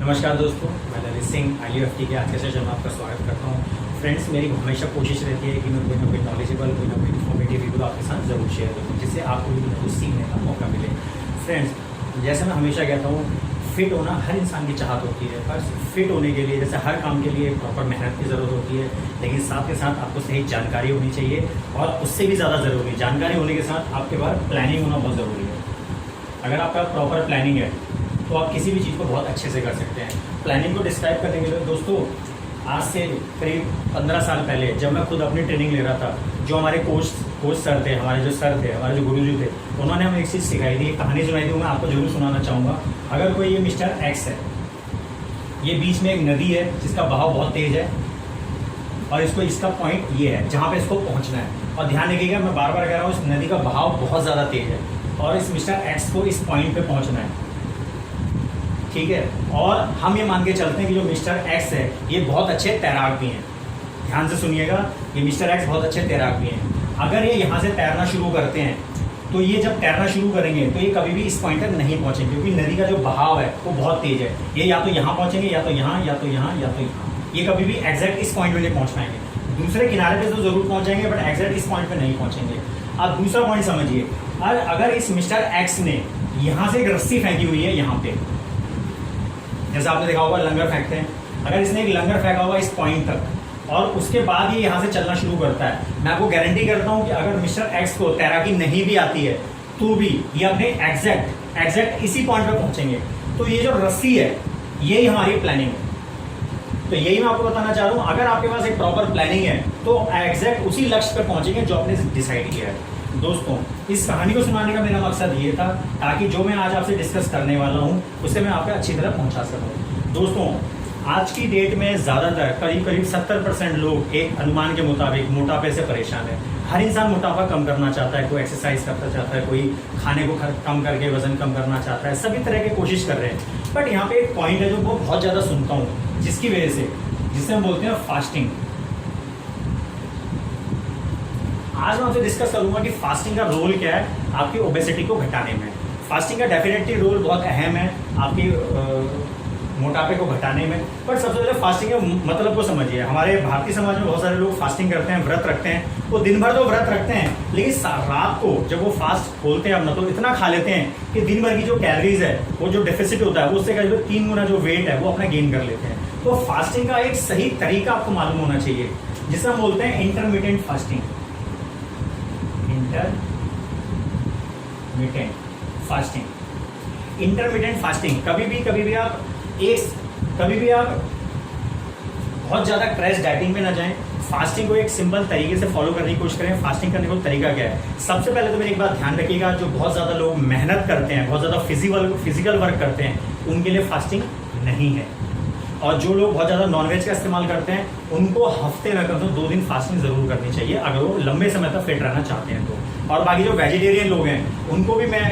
नमस्कार दोस्तों, मैं ललित सिंह IUFT के आज के सेशन में आपका स्वागत करता हूँ। फ्रेंड्स, मेरी हमेशा कोशिश रहती है कि मैं कोई ना कोई नॉलेजेबल, कोई ना कोई इन्फॉर्मेटिव वीडियो आपके साथ ज़रूर शेयर करूँ, जिससे आपको भी कुछ सीखने का मौका मिले। फ्रेंड्स, जैसे मैं हमेशा कहता हूँ, फिट होना हर इंसान की चाहत होती है, पर फिट होने के लिए जैसे हर काम के लिए प्रॉपर मेहनत की ज़रूरत होती है, लेकिन साथ के साथ आपको सही जानकारी होनी चाहिए और उससे भी ज़्यादा ज़रूरी जानकारी होने के साथ आपके पास प्लानिंग होना बहुत ज़रूरी है। अगर आपका प्रॉपर प्लानिंग है तो आप किसी भी चीज़ को बहुत अच्छे से कर सकते हैं। प्लानिंग को डिस्क्राइब करने के लिए दोस्तों, आज से करीब 15 साल पहले जब मैं खुद अपनी ट्रेनिंग ले रहा था, जो हमारे कोच सर थे, हमारे जो गुरुजी थे, उन्होंने हमें एक चीज़ सिखाई थी, एक कहानी सुनाई थी, मैं आपको जरूर सुनाना चाहूँगा। अगर कोई ये मिस्टर एक्स है, ये बीच में एक नदी है जिसका बहाव बहुत तेज़ है और इसका पॉइंट ये है जहाँ पे इसको पहुँचना है। और ध्यान रखिएगा, मैं बार बार कह रहा हूँ, इस नदी का बहाव बहुत ज़्यादा तेज़ है और इस मिस्टर एक्स को इस पॉइंट पे पहुँचना है, ठीक है। और हम ये मान के चलते हैं कि जो मिस्टर एक्स है ये बहुत अच्छे तैराक भी हैं। ध्यान से सुनिएगा, ये मिस्टर एक्स बहुत अच्छे तैराक भी हैं। अगर ये यहाँ से तैरना शुरू करते हैं तो ये जब तैरना शुरू करेंगे तो ये कभी भी इस पॉइंट तक नहीं पहुँचेंगे, क्योंकि नदी का जो बहाव है वो बहुत तेज है। ये या तो यहाँ पहुँचेंगे, या तो यहाँ, या तो यहाँ, या तो यहाँ। ये कभी भी एग्जैक्ट इस पॉइंट में नहीं पहुँच पाएंगे। दूसरे किनारे पे तो जरूर पहुँचेंगे, बट एग्जैक्ट इस पॉइंट पे नहीं पहुँचेंगे। अब दूसरा पॉइंट समझिए, अगर इस मिस्टर एक्स ने यहाँ से एक रस्सी फेंकी हुई है, यहाँ पे जैसे आपने देखा होगा लंगर फेंकते हैं, अगर इसने एक लंगर फेंका हुआ इस पॉइंट तक और उसके बाद ये यहाँ से चलना शुरू करता है, मैं आपको गारंटी करता हूँ कि अगर मिस्टर एक्स को तैराकी नहीं भी आती है तो भी ये अपने एग्जैक्ट इसी पॉइंट पे पहुंचेंगे। तो ये जो रस्सी है यही हमारी प्लानिंग है। तो यही मैं आपको बताना चाह रहा हूँ, अगर आपके पास एक प्रॉपर प्लानिंग है तो एग्जैक्ट उसी लक्ष्य पे पहुंचेंगे जो आपने डिसाइड किया है। दोस्तों, इस कहानी को सुनाने का मेरा मकसद ये था ताकि जो मैं आज आपसे डिस्कस करने वाला हूँ उसे मैं आपको अच्छी तरह पहुंचा सकूँ। दोस्तों, आज की डेट में ज़्यादातर करीब 70% लोग एक अनुमान के मुताबिक मोटापे से परेशान है। हर इंसान मोटापा कम करना चाहता है, कोई एक्सरसाइज करना चाहता है, कोई खाने को कम करके वजन कम करना चाहता है, सभी तरह की कोशिश कर रहे हैं। बट यहाँ पे एक पॉइंट है जो मैं बहुत ज़्यादा सुनता हूँ, जिसे हम बोलते हैं फास्टिंग। आज मैं आपसे डिस्कस करूंगा कि फास्टिंग का रोल क्या है आपकी ओबेसिटी को घटाने में। फास्टिंग का डेफिनेटली रोल बहुत अहम है आपकी मोटापे को घटाने में। पर सबसे पहले फास्टिंग के मतलब को समझिए। हमारे भारतीय समाज में बहुत सारे लोग फास्टिंग करते हैं, व्रत रखते हैं। वो दिन भर तो व्रत रखते हैं, लेकिन रात को जब वो फास्ट खोलते हैं अपना, तो इतना खा लेते हैं कि दिन भर की जो कैलोरीज है, वो जो डेफिसिट होता है, उससे करीब 3 गुना जो वेट है वो अपना गेन कर लेते हैं। तो फास्टिंग का एक सही तरीका आपको मालूम होना चाहिए, जिसे हम बोलते हैं इंटरमिटेंट फास्टिंग। इंटरमिटेंट फास्टिंग कभी भी आप बहुत ज़्यादा क्रैश डाइटिंग में ना जाएं। फास्टिंग को एक सिंपल तरीके से फॉलो करने की कोशिश करें। फास्टिंग करने का तरीका क्या है? सबसे पहले तो मेरी एक बात ध्यान रखिएगा, जो बहुत ज़्यादा लोग मेहनत करते हैं, बहुत ज़्यादा फिजिकल वर्क करते हैं, उनके लिए फास्टिंग नहीं है। और जो लोग बहुत ज़्यादा नॉनवेज का इस्तेमाल करते हैं, उनको हफ्ते में कम से कम 2 दिन फास्टिंग ज़रूर करनी चाहिए, अगर वो लंबे समय तक फिट रहना चाहते हैं तो। और बाकी जो वेजिटेरियन लोग हैं उनको भी मैं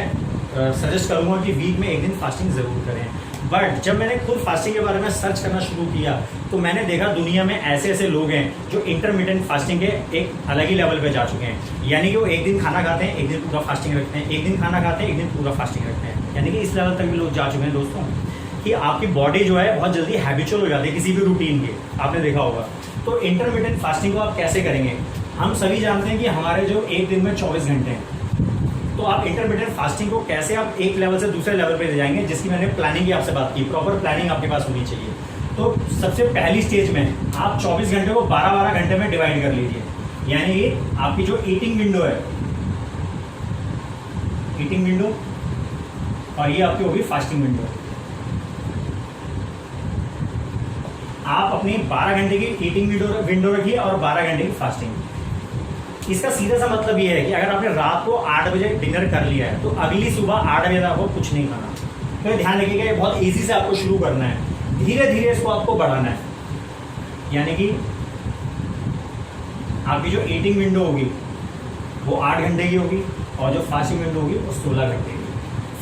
सजेस्ट करूँगा कि वीक में 1 दिन फास्टिंग ज़रूर करें। बट जब मैंने खुद फास्टिंग के बारे में सर्च करना शुरू किया तो मैंने देखा दुनिया में ऐसे लोग हैं जो इंटरमिटेंट फास्टिंग के एक अलग ही लेवल पे जा चुके हैं। यानी कि वो 1 दिन खाना खाते हैं, 1 दिन पूरा फास्टिंग रखते हैं, 1 दिन खाना खाते हैं, 1 दिन पूरा फास्टिंग रखते हैं। यानी कि इस लेवल तक भी लोग जा चुके हैं दोस्तों, कि आपकी बॉडी जो है बहुत जल्दी हैबिचुअल हो जाती है किसी भी रूटीन के, आपने देखा होगा। तो इंटरमिटेंट फास्टिंग को आप कैसे करेंगे? हम सभी जानते हैं कि हमारे जो एक दिन में 24 घंटे हैं, तो आप इंटरमिटेंट फास्टिंग को कैसे आप एक लेवल से दूसरे लेवल पे ले जाएंगे, जिसकी मैंने प्लानिंग की आपसे बात की। प्रॉपर प्लानिंग आपके पास होनी चाहिए। तो सबसे पहली स्टेज में आप 24 घंटे को 12-12 घंटे में डिवाइड कर लीजिए। यानी आपकी जो ईटिंग विंडो है, और ये आपकी होगी फास्टिंग विंडो। आप अपनी 12 घंटे की ईटिंग विंडो रखिए और 12 घंटे की फास्टिंग। इसका सीधा सा मतलब ये है कि अगर आपने रात को 8 बजे डिनर कर लिया है तो अगली सुबह 8 बजे तक आपको कुछ नहीं खाना। तो ध्यान रखिएगा, ये बहुत इजी से आपको शुरू करना है, धीरे धीरे इसको आपको बढ़ाना है। यानी कि आपकी जो ईटिंग विंडो होगी वो 8 घंटे की होगी और जो फास्टिंग विंडो होगी वो 16 घंटे की।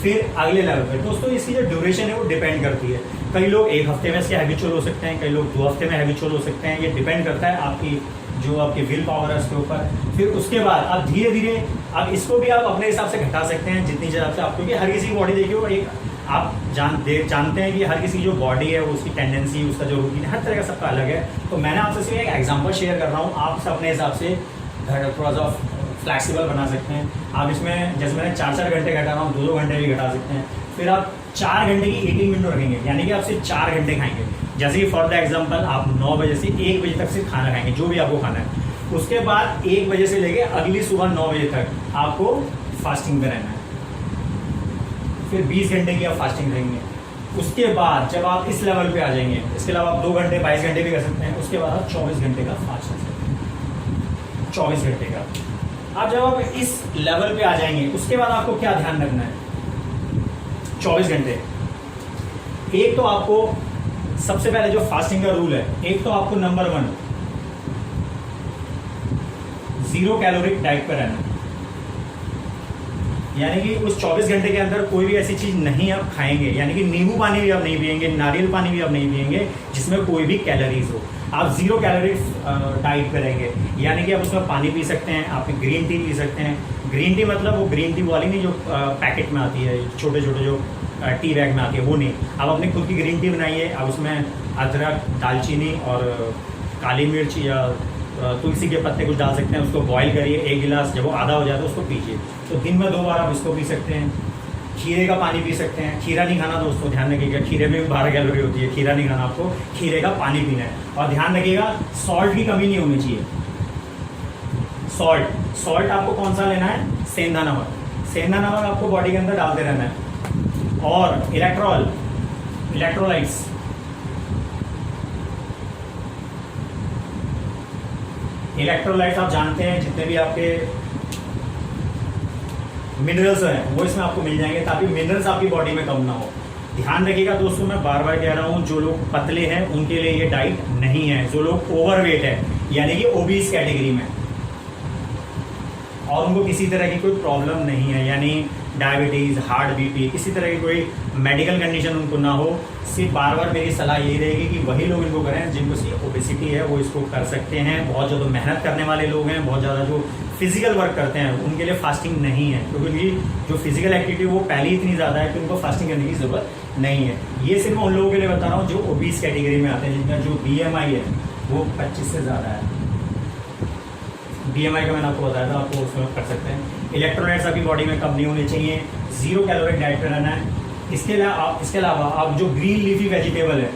फिर अगले लेवल पे दोस्तों इसकी जो ड्यूरेशन है वो डिपेंड करती है। कई लोग 1 हफ्ते में इसके हैबिचुअल हो सकते हैं, कई लोग 2 हफ्ते में हैबिचुअल हो सकते हैं। ये डिपेंड करता है आपकी जो आपकी विल पावर है उसके ऊपर। फिर उसके बाद आप धीरे धीरे अब इसको भी आप अपने हिसाब से घटा सकते हैं जितनी हिसाब से आप, क्योंकि हर किसी की बॉडी देखिए वो एक आप जानते हैं कि हर किसी की जो बॉडी है उसकी टेंडेंसी, उसका जो रूटीन हर तरह का सबका अलग है। तो मैंने आपसे सिर्फ एक एग्जांपल शेयर कर रहा हूँ, आप अपने हिसाब से थोड़ा सा फ्लैक्सिबल बना सकते हैं। आप इसमें जैसे मैंने 4-4 घंटे घटा रहा हूँ, 2-2 घंटे भी घटा सकते हैं। फिर आप 4 घंटे की 18 मिनट रखेंगे, यानी कि आप सिर्फ 4 घंटे खाएंगे। जैसे कि फॉर द एग्जाम्पल आप 9 बजे से 1 बजे तक सिर्फ खाना खाएंगे, जो भी आपको खाना है। उसके बाद 1 बजे से लेके अगली सुबह 9 बजे तक आपको फास्टिंग पे रहना है। फिर 20 घंटे की आप फास्टिंग रहेंगे। उसके बाद जब आप इस लेवल पे आ जाएंगे, इसके अलावा आप 2 घंटे 22 घंटे भी कर सकते हैं। उसके बाद आप 24 घंटे का फास्ट कर सकते हैं, 24 घंटे का। अब जब आप इस लेवल पे आ जाएंगे उसके बाद आपको क्या ध्यान रखना है? 24 घंटे, एक तो आपको सबसे पहले जो फास्टिंग का रूल है, एक तो आपको नंबर 1 0 कैलोरिक डाइट पर रहना है। यानी कि उस 24 घंटे के अंदर कोई भी ऐसी चीज नहीं आप खाएंगे, यानी कि नींबू पानी भी आप नहीं पिएंगे, नारियल पानी भी आप नहीं पिएंगे जिसमें कोई भी कैलोरीज हो। आप 0 कैलोरी डाइट पे रहेंगे, यानी कि आप उसमें पानी पी सकते हैं, आप ग्रीन टी पी सकते हैं। ग्रीन टी मतलब वो ग्रीन टी वाली नहीं जो पैकेट में आती है, छोटे छोटे जो टी बैग में आती है, वो नहीं। आप अपनी खुद की ग्रीन टी बनाइए, आप उसमें अदरक, दालचीनी और काली मिर्च या तुलसी के पत्ते कुछ डाल सकते हैं, उसको बॉईल करिए 1 गिलास, जब वो आधा हो जाए तो उसको पीजिए। तो दिन में 2 बार आप इसको पी सकते हैं। खीरे का पानी पी सकते हैं। खीरा नहीं खाना दोस्तों, ध्यान रखिएगा, खीरे में भी 12 कैलोरी होती है, खीरा नहीं खाना आपको, खीरे का पानी पीना है। और ध्यान रखिएगा सॉल्ट की कमी नहीं होनी चाहिए। सॉल्ट आपको कौन सा लेना है? सेंधा नमक। सेंधा नमक आपको बॉडी के अंदर डालते रहना है। और इलेक्ट्रोलाइट्स, इलेक्ट्रोलाइट्स आप जानते हैं जितने भी आपके मिनरल्स हैं वो इसमें आपको मिल जाएंगे, ताकि मिनरल्स आपकी बॉडी में कम ना हो। ध्यान रखिएगा दोस्तों, मैं बार बार कह रहा हूँ, जो लोग पतले हैं उनके लिए ये डाइट नहीं है। जो लोग ओवरवेट है, यानी कि ओबीस कैटेगरी में, और उनको किसी तरह की कोई प्रॉब्लम नहीं है, यानी डायबिटीज़, हार्ट बीपी, किसी तरह की कोई मेडिकल कंडीशन उनको ना हो, सिर्फ बार बार मेरी सलाह यही रहेगी कि वही लोग इनको करें जिनको सिर्फ ओबेसिटी है, वो इसको कर सकते हैं। बहुत ज़्यादा मेहनत करने वाले लोग हैं, बहुत ज़्यादा जो फिजिकल वर्क करते हैं, उनके लिए फास्टिंग नहीं है, क्योंकि उनकी जो फिजिकल एक्टिविटी वो पहले ही इतनी ज़्यादा है कि उनको फास्टिंग करने की ज़रूरत नहीं है। ये सिर्फ उन लोगों के लिए बता रहा हूँ जो ओबीस कैटेगरी में आते हैं, जिनका जो BMI है वो 25 से ज़्यादा है। BMI का मैंने आपको बताया था, आपको उसमें कर सकते हैं। इलेक्ट्रोलाइट्स आपकी बॉडी में कम नहीं होने चाहिए, 0 कैलोरी डाइट पर रहना है। इसके अलावा आप जो ग्रीन लीफी वेजिटेबल है,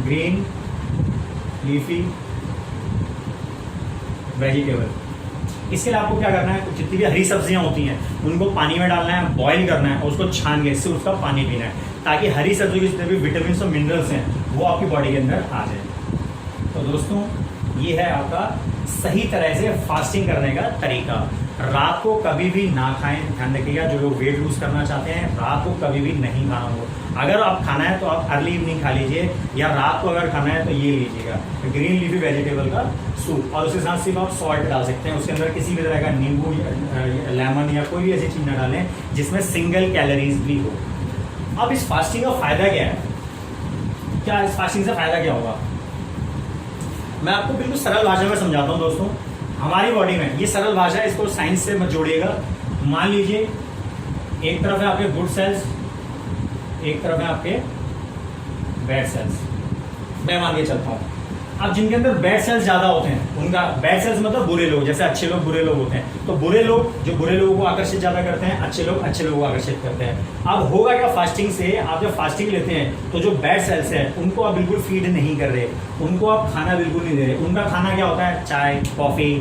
ग्रीन लीफी वेजिटेबल, इसके लिए आपको क्या करना है? जितनी भी हरी सब्जियां होती हैं उनको पानी में डालना है, बॉईल करना है और उसको छान के इससे उसका पानी पीना है, ताकि हरी सब्जियों के जितने भी विटामिन और मिनरल्स हैं वो आपकी बॉडी के अंदर आ जाए। तो दोस्तों ये है आपका सही तरह से फास्टिंग करने का तरीका। रात को कभी भी ना खाएं, ध्यान रखिएगा। जो लोग वेट लूज करना चाहते हैं, रात को कभी भी नहीं खाना हो। अगर आप खाना है तो आप अर्ली इवनिंग खा लीजिए, या रात को अगर खाना है तो ये लीजिएगा ग्रीन लीफी वेजिटेबल का सूप, और उसके साथ सिर्फ आप सॉल्ट डाल सकते हैं। उसके अंदर किसी भी तरह का नींबू या लेमन या कोई भी ऐसी चीज़ ना डालें जिसमें सिंगल कैलोरीज भी हो। अब इस फास्टिंग का फायदा क्या है? क्या इस फास्टिंग से फायदा क्या होगा? मैं आपको बिल्कुल सरल भाषा में समझाता हूँ दोस्तों। हमारी बॉडी में ये सरल भाषा है, इसको साइंस से मत जोड़िएगा। मान लीजिए एक तरफ है आपके गुड सेल्स, एक तरफ है आपके बैड सेल्स। मैं मान के चलता हूँ। अब जिनके अंदर बैड सेल्स ज्यादा होते हैं, उनका बैड सेल्स मतलब बुरे लोग, जैसे अच्छे लोग बुरे लोग होते हैं, तो बुरे लोग जो बुरे लोगों को आकर्षित ज्यादा करते हैं, अच्छे लोग अच्छे लोगों को आकर्षित करते हैं। अब होगा क्या फास्टिंग से? आप जब फास्टिंग लेते हैं तो जो बैड सेल्स है उनको आप बिल्कुल फीड नहीं कर रहे, उनको आप खाना बिल्कुल नहीं दे रहे। उनका खाना क्या होता है? चाय, कॉफी,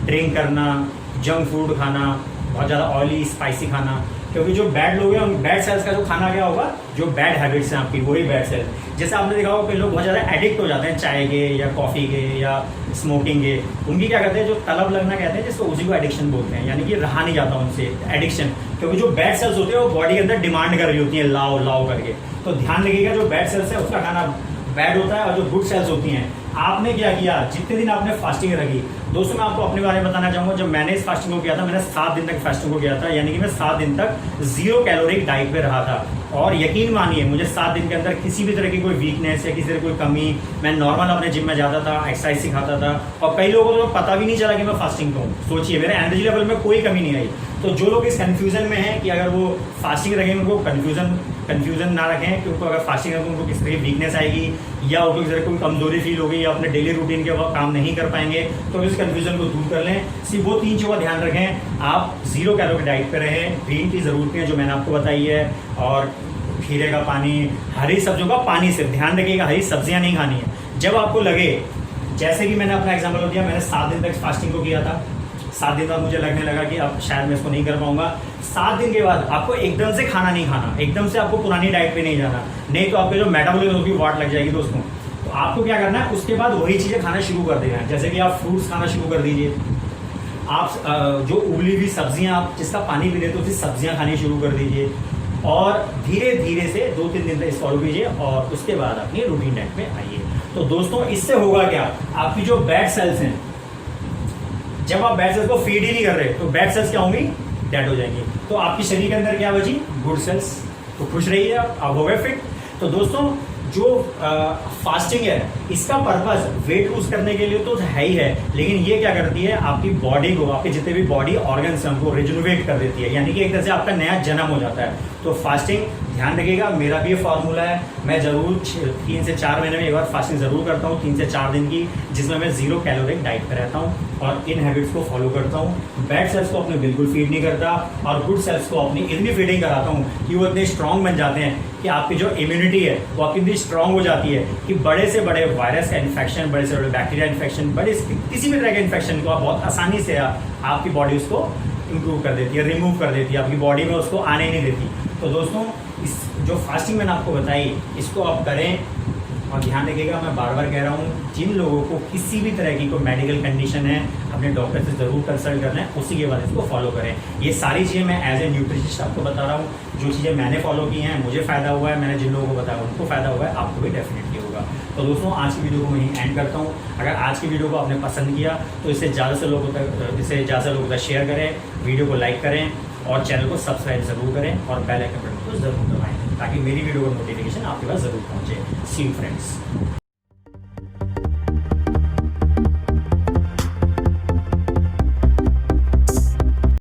ड्रिंक करना, जंक फूड खाना, बहुत ज़्यादा ऑयली स्पाइसी खाना। क्योंकि जो बैड लोग हैं, उन बैड सेल्स का जो खाना क्या होगा? जो बैड हैबिट्स हैं आपकी, वही बैड सेल्स। जैसे आपने देखा होगा कि लोग बहुत ज़्यादा एडिक्ट हो जाते हैं चाय के या कॉफ़ी के या स्मोकिंग के। उनकी क्या कहते हैं? जो तलब लगना कहते हैं, जिसको उसी को एडिक्शन बोलते हैं, यानी कि रहा नहीं जाता उनसे एडिक्शन। क्योंकि जो बैड सेल्स होते हैं वो बॉडी के अंदर डिमांड कर रही होती है लाओ लाओ करके। तो ध्यान रखिएगा, जो बैड सेल्स है उसका खाना बैड होता है, और जो गुड सेल्स होती हैं, आपने क्या किया? जितने दिन आपने फास्टिंग रखी दोस्तों मैं आपको अपने बारे में बताना चाहूंगा, जब मैंने इस फास्टिंग को किया था, मैंने 7 दिन तक फास्टिंग को किया था, यानी कि मैं 7 दिन तक 0 कैलोरिक डाइट पे रहा था। और यकीन मानिए मुझे 7 दिन के अंदर किसी भी तरह की कोई वीकनेस या किसी तरह कोई कमी, मैं नॉर्मल अपने जिम में जाता था, एक्सरसाइज सिखाता था, और कई लोगों को तो पता भी नहीं चला कि मैं फास्टिंग हूँ। सोचिए मेरे एनर्जी लेवल में कोई कमी नहीं आई। तो जो लोग इस कंफ्यूजन में हैं कि अगर वो फास्टिंग रखेंगे उनको कंफ्यूजन ना रखें कि उनको अगर फास्टिंग रखें उनको किस तरह की वीकनेस आएगी या उनको किस तरह कोई कमजोरी फील होगी या अपने डेली रूटीन के वक्त काम नहीं कर पाएंगे, तो इस कंफ्यूजन को दूर कर लें। सिर्फ वो 3 चीज़ों का ध्यान रखें, आप 0 कैलोरी डाइट पर रहें, ग्रीन टी ज़रूर पिएं जो मैंने आपको बताई है, और खीरे का पानी, हरी सब्जियों का पानी, सिर्फ ध्यान रखिएगा हरी सब्जियां नहीं खानी है। जब आपको लगे, जैसे कि मैंने अपना एग्जाम्पल दिया, मैंने 7 दिन तक फास्टिंग को किया था, 7 दिन बाद मुझे लगने लगा कि अब शायद मैं इसको नहीं कर पाऊंगा। 7 दिन के बाद आपको एकदम से खाना नहीं खाना, एकदम से आपको पुरानी डाइट पे नहीं जाना, नहीं तो आपके जो मेटाबॉलिज्म होगी वाट लग जाएगी दोस्तों। तो आपको क्या करना है, उसके बाद वही चीज़ें खाना शुरू कर देना है। जैसे कि आप फ्रूट्स खाना शुरू कर दीजिए, आप जो उबली हुई सब्जियां, आप जिसका पानी पी लेते हो उसकी सब्जियां खानी शुरू कर दीजिए, और धीरे धीरे से 2-3 दिन तक इस फॉलो कीजिए, और उसके बाद अपनी रूटीन डाइट में आइए। तो दोस्तों इससे होगा क्या, आपकी जो बैड सेल्स हैं, जब आप बैड सेल्स को फीड ही नहीं कर रहे तो बैड सेल्स क्या होंगी, डेड हो जाएंगी। तो आपके शरीर के अंदर क्या बची, गुड सेल्स। तो खुश रहिए, आप हो गए फिट। तो दोस्तों जो फास्टिंग है इसका पर्पस वेट लूज करने के लिए तो है ही है, लेकिन ये क्या करती है, आपकी बॉडी को, आपके जितने भी बॉडी ऑर्गन्स हैं उनको रिजुनोवेट कर देती है, यानी कि एक तरह से आपका नया जन्म हो जाता है। तो फास्टिंग ध्यान रखिएगा, मेरा भी ये फार्मूला है, मैं जरूर 3 से 4 महीने में एक बार फास्टिंग जरूर करता हूँ, 3 से 4 दिन की, जिसमें मैं 0 कैलोरिक डाइट पर रहता हूँ और इन हैबिट्स को फॉलो करता हूँ। बैड सेल्स को अपने बिल्कुल फीड नहीं करता, और गुड सेल्स को अपनी इतनी फीडिंग कराता हूँ कि वो इतने स्ट्रांग बन जाते हैं कि आपकी जो इम्यूनिटी है वो आपकी इतनी स्ट्रांग हो जाती है कि बड़े से बड़े वायरस का इन्फेक्शन, बड़े से बड़े बैक्टीरिया इन्फेक्शन, बड़े किसी भी तरह के इन्फेक्शन को आप बहुत आसानी से आपकी बॉडी उसको इम्प्रूव कर देती है, रिमूव कर देती है, आपकी बॉडी में उसको आने नहीं देती। तो दोस्तों इस जो फास्टिंग मैंने आपको बताई इसको आप करें, और ध्यान रखिएगा, मैं बार बार कह रहा हूँ, जिन लोगों को किसी भी तरह की कोई मेडिकल कंडीशन है अपने डॉक्टर से ज़रूर कंसल्ट करना है, उसी के बाद इसको फॉलो करें। ये सारी चीज़ें मैं एज ए न्यूट्रिशनिस्ट आपको बता रहा हूँ, जो चीज़ें मैंने फॉलो की हैं, मुझे फ़ायदा हुआ है, मैंने जिन लोगों को बताया उनको फ़ायदा हुआ है, आपको भी डेफिनेटली होगा। तो दोस्तों आज की वीडियो को मैं यहीं एंड करता हूँ। अगर आज की वीडियो को आपने पसंद किया तो इसे ज़्यादा से लोगों तक शेयर करें, वीडियो को लाइक करें, और चैनल को सब्सक्राइब ज़रूर करें, और बेल आइकन बटन को ज़रूर दबाएं ताकि मेरी वीडियो का नोटिफिकेशन आपके पास ज़रूर पहुँचे। सी यू फ्रेंड्स।